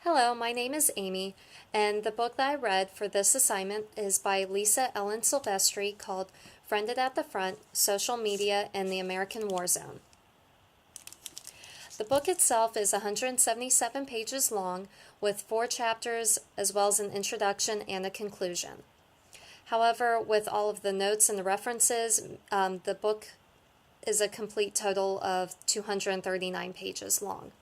Hello, my name is Amy, and the book that I read for this assignment is by Lisa Ellen Silvestri called Friended at the Front, Social Media and the American War Zone. The book itself is 177 pages long with 4 chapters as well as an introduction and a conclusion. However, with all of the notes and the references, the book is a complete total of 239 pages long.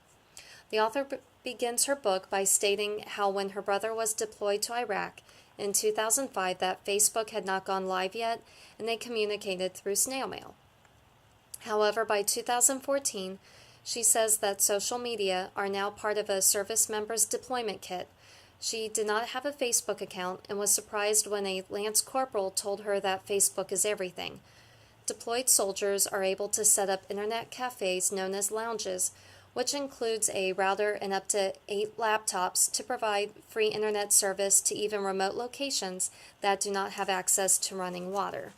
The author begins her book by stating how when her brother was deployed to Iraq in 2005 that Facebook had not gone live yet and they communicated through snail mail. However, by 2014, she says that social media are now part of a service member's deployment kit. She did not have a Facebook account and was surprised when a Lance Corporal told her that Facebook is everything. Deployed soldiers are able to set up internet cafes known as lounges, which includes a router and up to 8 laptops to provide free internet service to even remote locations that do not have access to running water,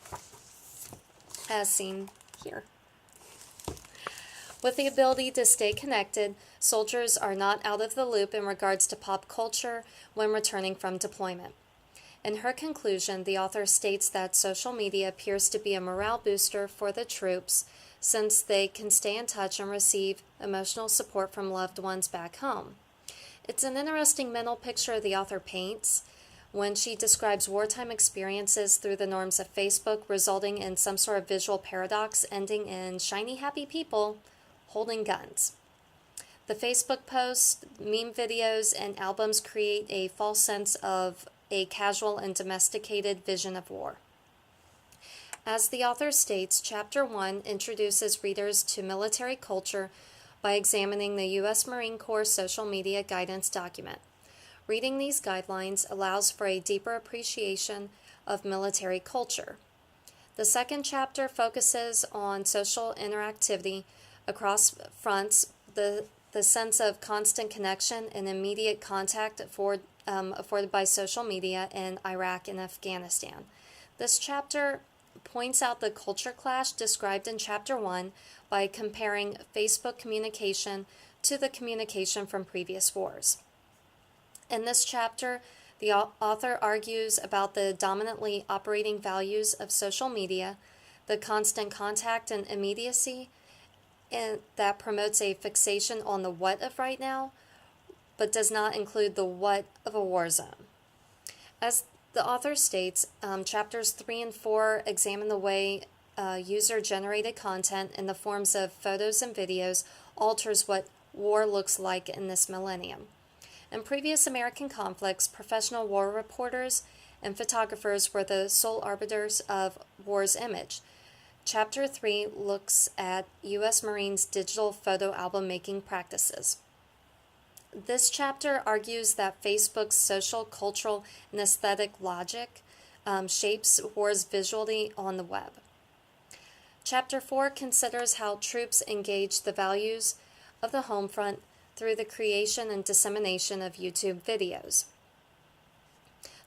as seen here. With the ability to stay connected, soldiers are not out of the loop in regards to pop culture when returning from deployment. In her conclusion, the author states that social media appears to be a morale booster for the troops since they can stay in touch and receive emotional support from loved ones back home. It's an interesting mental picture the author paints when she describes wartime experiences through the norms of Facebook, resulting in some sort of visual paradox ending in shiny happy people holding guns. The Facebook posts, meme videos, and albums create a false sense of a casual and domesticated vision of war. As the author states, Chapter 1 introduces readers to military culture by examining the U.S. Marine Corps social media guidance document. Reading these guidelines allows for a deeper appreciation of military culture. The second chapter focuses on social interactivity across fronts, the sense of constant connection and immediate contact afforded by social media in Iraq and Afghanistan. This chapter points out the culture clash described in Chapter 1 by comparing Facebook communication to the communication from previous wars. In this chapter, the author argues about the dominantly operating values of social media, the constant contact and immediacy, and that promotes a fixation on the what of right now, but does not include the what of a war zone. As the author states, chapters 3 and 4 examine the way user-generated content in the forms of photos and videos alters what war looks like in this millennium. In previous American conflicts, professional war reporters and photographers were the sole arbiters of war's image. Chapter 3 looks at U.S. Marines' digital photo album making practices. This chapter argues that Facebook's social, cultural, and aesthetic logic shapes wars visually on the web. Chapter 4 considers how troops engage the values of the home front through the creation and dissemination of YouTube videos.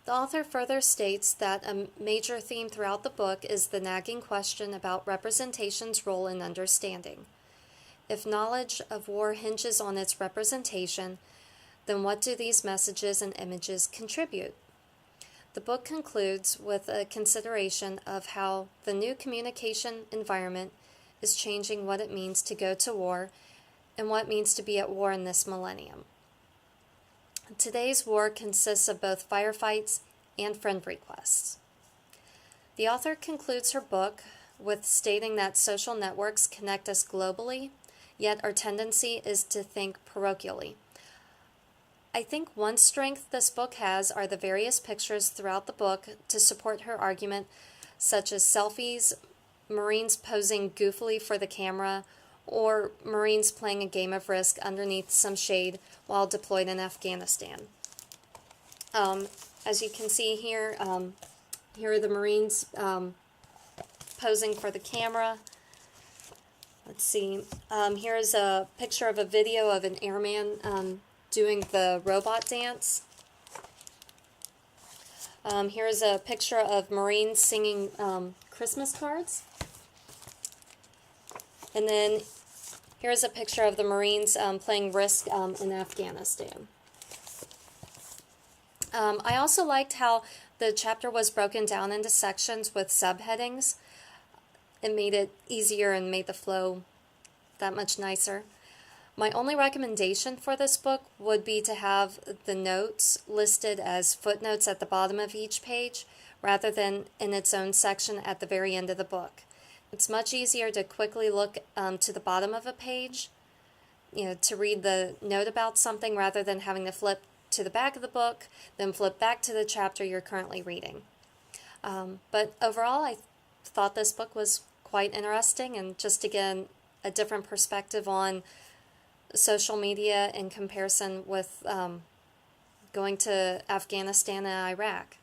The author further states that a major theme throughout the book is the nagging question about representation's role in understanding. If knowledge of war hinges on its representation, then what do these messages and images contribute? The book concludes with a consideration of how the new communication environment is changing what it means to go to war and what it means to be at war in this millennium. Today's war consists of both firefights and friend requests. The author concludes her book with stating that social networks connect us globally, yet our tendency is to think parochially. I think one strength this book has are the various pictures throughout the book to support her argument, such as selfies, Marines posing goofily for the camera, or Marines playing a game of Risk underneath some shade while deployed in Afghanistan. As you can see here, here are the Marines posing for the camera. Let's see, here's a picture of a video of an airman doing the robot dance. Here's a picture of Marines singing Christmas cards. And then here's a picture of the Marines playing Risk in Afghanistan. I also liked how the chapter was broken down into sections with subheadings. It made it easier and made the flow that much nicer. My only recommendation for this book would be to have the notes listed as footnotes at the bottom of each page rather than in its own section at the very end of the book. It's much easier to quickly look to the bottom of a page, to read the note about something rather than having to flip to the back of the book, then flip back to the chapter you're currently reading. But overall, I thought this book was quite interesting, and just again, a different perspective on social media in comparison with going to Afghanistan and Iraq.